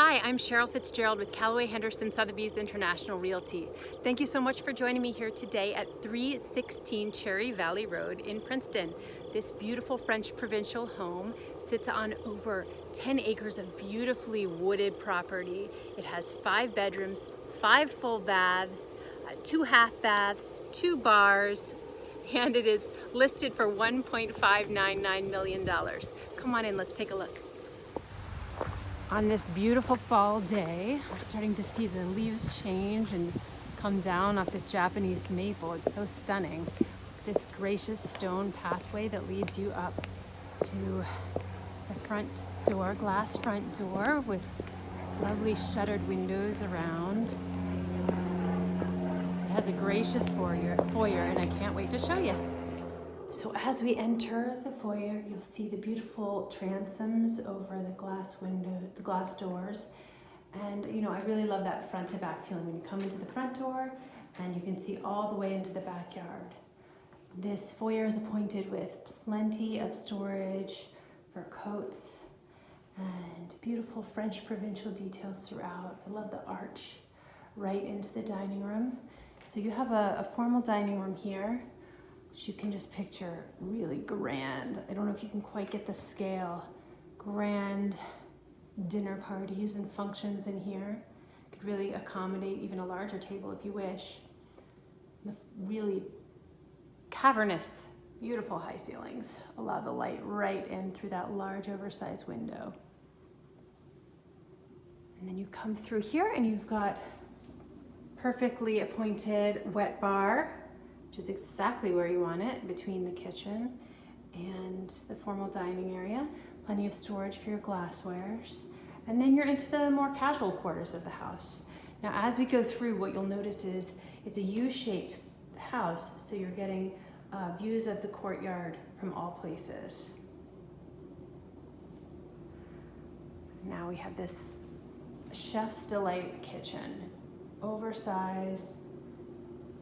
Hi, I'm Cheryl Fitzgerald with Callaway, Henderson, Sotheby's International Realty. Thank you so much for joining me here today at 316 Cherry Valley Road in Princeton. This beautiful French provincial home sits on over 10 acres of beautifully wooded property. It has 5 bedrooms, 5 full baths, 2 half baths, 2 bars, and it is listed for $1.599 million. Come on in, let's take a look. On this beautiful fall day, we're starting to see the leaves change and come down off this Japanese maple. It's so stunning. This gracious stone pathway that leads you up to the front door, glass front door with lovely shuttered windows around. It has a gracious foyer, and I can't wait to show you. So as we enter the foyer, you'll see the beautiful transoms over the glass window, the glass doors. And you know, I really love that front to back feeling when you come into the front door and you can see all the way into the backyard. This foyer is appointed with plenty of storage for coats and beautiful French provincial details throughout. I love the arch right into the dining room. So you have a formal dining room here, which you can just picture really grand. I don't know if you can quite get the scale. Grand dinner parties and functions in here. Could really accommodate even a larger table if you wish. The really cavernous, beautiful high ceilings allow the light right in through that large oversized window. And then you come through here and you've got perfectly appointed wet bar, which is exactly where you want it, between the kitchen and the formal dining area. Plenty of storage for your glasswares. And then you're into the more casual quarters of the house. Now, as we go through, what you'll notice is it's a U-shaped house, so you're getting views of the courtyard from all places. Now we have this chef's delight kitchen, oversized,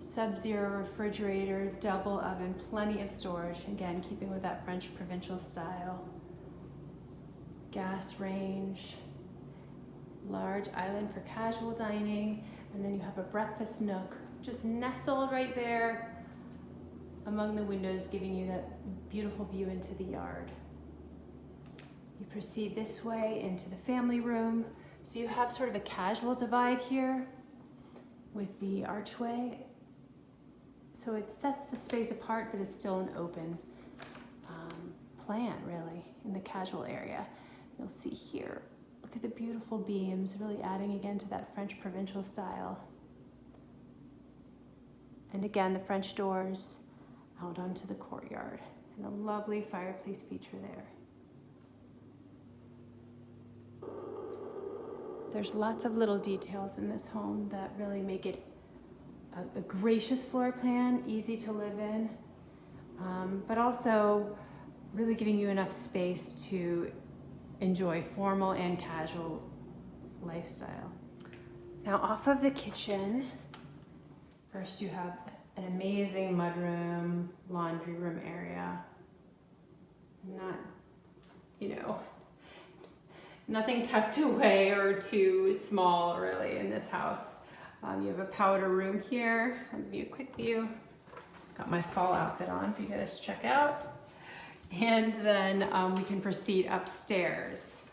Sub-zero refrigerator, double oven, plenty of storage. Again, keeping with that French provincial style. Gas range, large island for casual dining, and then you have a breakfast nook just nestled right there among the windows, giving you that beautiful view into the yard. You proceed this way into the family room. So you have sort of a casual divide here with the archway. So it sets the space apart, but it's still an open plan, really, in the casual area. You'll see here, look at the beautiful beams, really adding again to that French provincial style. And again, the French doors out onto the courtyard, and a lovely fireplace feature there. There's lots of little details in this home that really make it a gracious floor plan, easy to live in, but also really giving you enough space to enjoy formal and casual lifestyle. Now, off of the kitchen, first you have an amazing mudroom, laundry room area. Not, nothing tucked away or too small really in this house. You have a powder room here. I'll give you a quick view. Got my fall outfit on for you guys to check out. And then we can proceed upstairs.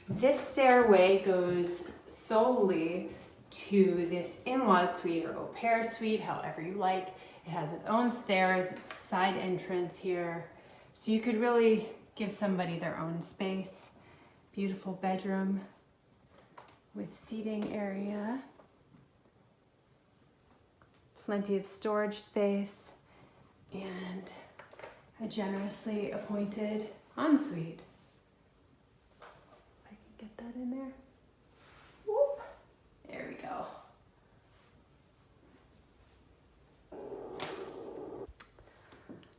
This stairway goes solely to this in-law suite or au pair suite, however you like. It has its own stairs, its side entrance here. So you could really give somebody their own space. Beautiful bedroom with seating area, plenty of storage space, and a generously appointed ensuite. If I can get that in there. Whoop. There we go.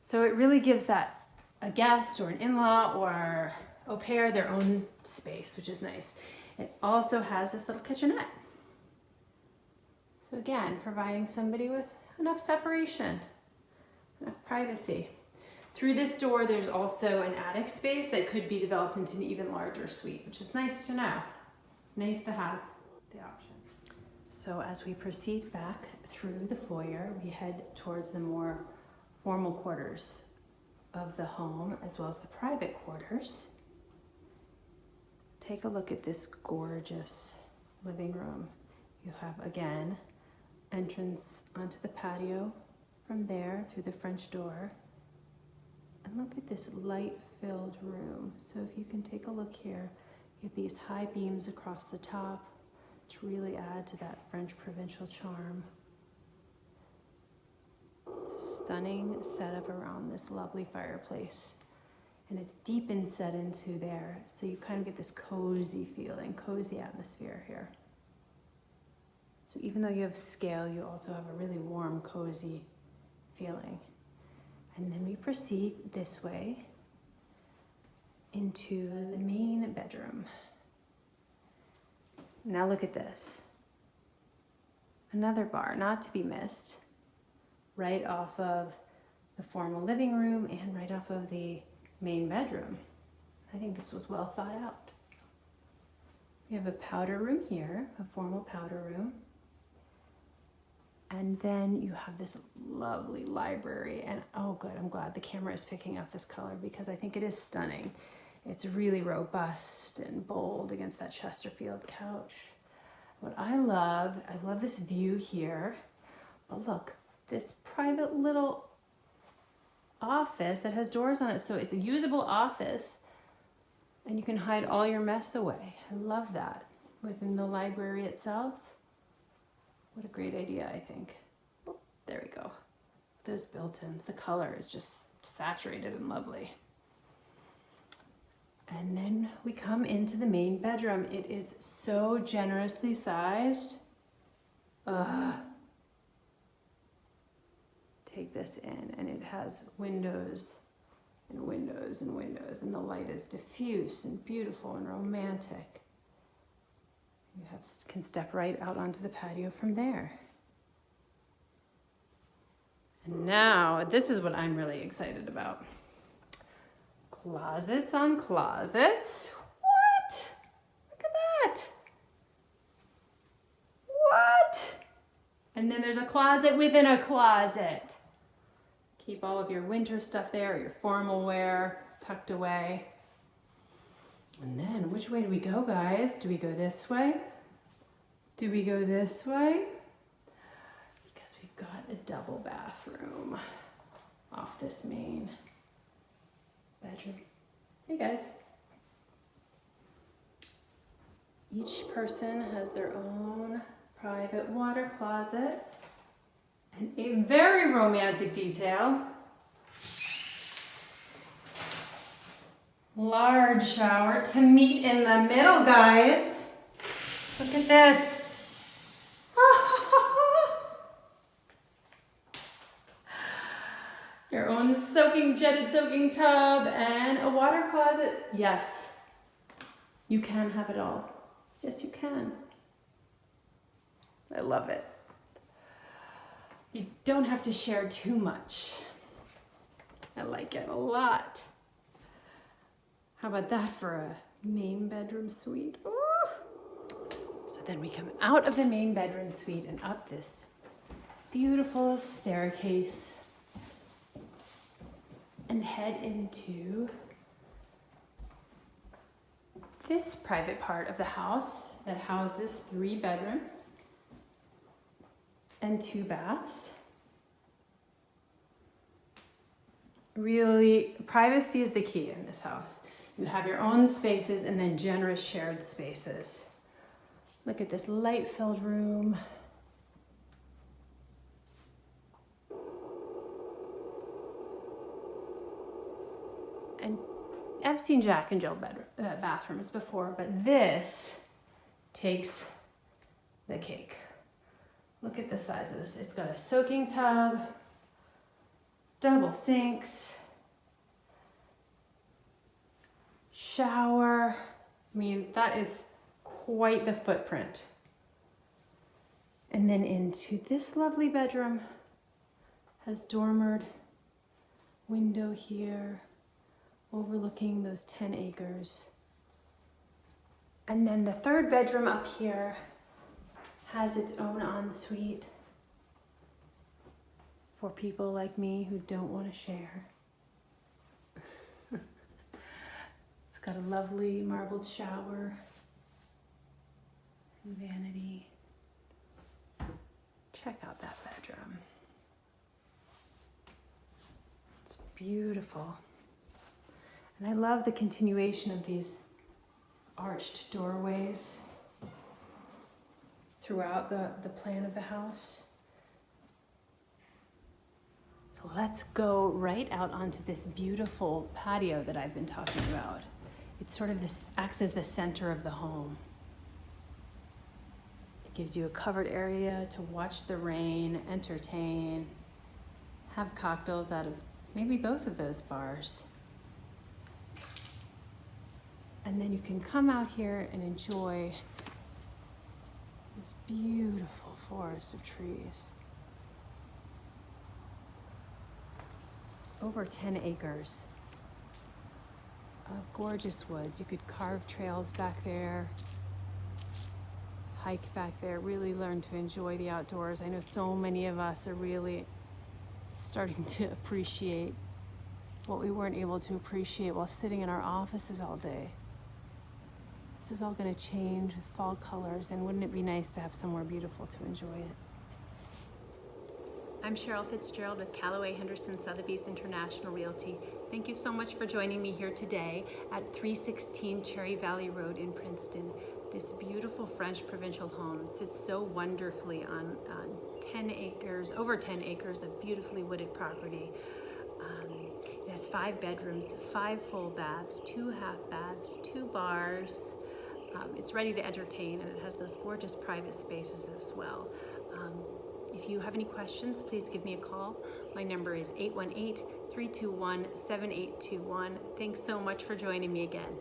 So it really gives that a guest or an in-law or au pair their own space, which is nice. It also has this little kitchenette. So again, providing somebody with enough separation, enough privacy. Through this door, there's also an attic space that could be developed into an even larger suite, which is nice to know. Nice to have the option. So as we proceed back through the foyer, we head towards the more formal quarters of the home, as well as the private quarters. Take a look at this gorgeous living room. You have, again, entrance onto the patio from there through the French door. And look at this light-filled room. So if you can take a look here, you have these high beams across the top to really add to that French provincial charm. Stunning setup around this lovely fireplace. And it's deep inset into there, so you kind of get this cozy feeling, cozy atmosphere here. So even though you have scale, you also have a really warm, cozy feeling. And then we proceed this way into the main bedroom. Now look at this. Another bar, not to be missed, right off of the formal living room and right off of the main bedroom. I think this was well thought out. We have a powder room here, a formal powder room. And then you have this lovely library, and oh good, I'm glad the camera is picking up this color because I think it is stunning. It's really robust and bold against that Chesterfield couch. What I love this view here, but look, this private little office that has doors on it, so it's a usable office and you can hide all your mess away. I love that within the library itself. What a great idea, I think. Oh, there we go. Those built-ins, the color is just saturated and lovely. And then we come into the main bedroom. It is so generously sized. Take this in, and it has windows and windows and windows, and the light is diffuse and beautiful and romantic. You can step right out onto the patio from there. And now, this is what I'm really excited about. Closets on closets. What? Look at that. What? And then there's a closet within a closet. Keep all of your winter stuff there, or your formal wear tucked away. And then, which way do we go, guys? Do we go this way? Do we go this way? Because we've got a double bathroom off this main bedroom. Hey, guys. Each person has their own private water closet and a very romantic detail. Large shower to meet in the middle, guys. Look at this. Your own jetted soaking tub and a water closet. Yes, you can have it all. Yes, you can. I love it. You don't have to share too much. I like it a lot. How about that for a main bedroom suite? Ooh. So then we come out of the main bedroom suite and up this beautiful staircase and head into this private part of the house that houses 3 bedrooms and 2 baths. Really, privacy is the key in this house. You have your own spaces and then generous shared spaces. Look at this light-filled room. And I've seen Jack and Jill bathrooms before, but this takes the cake. Look at the size of this. It's got a soaking tub, double sinks, shower. I mean, that is quite the footprint. And then into this lovely bedroom, has dormered window here overlooking those 10 acres. And then the third bedroom up here has its own ensuite for people like me who don't want to share. It's got a lovely marbled shower and vanity. Check out that bedroom. It's beautiful. And I love the continuation of these arched doorways throughout the plan of the house. So let's go right out onto this beautiful patio that I've been talking about. It's sort of acts as the center of the home. It gives you a covered area to watch the rain, entertain, have cocktails out of maybe both of those bars. And then you can come out here and enjoy this beautiful forest of trees. Over 10 acres of gorgeous woods. You could carve trails back there, hike back there, really learn to enjoy the outdoors. I know so many of us are really starting to appreciate what we weren't able to appreciate while sitting in our offices all day. This is all going to change with fall colors, and wouldn't it be nice to have somewhere beautiful to enjoy it? I'm Cheryl Fitzgerald with Callaway, Henderson, Sotheby's International Realty. Thank you so much for joining me here today at 316 Cherry Valley Road in Princeton. This beautiful French provincial home sits so wonderfully on 10 acres, over 10 acres of beautifully wooded property. It has 5 bedrooms, 5 full baths, 2 half baths, 2 bars. It's ready to entertain, and it has those gorgeous private spaces as well. If you have any questions, please give me a call. My number is 818-321-7821. Thanks so much for joining me again.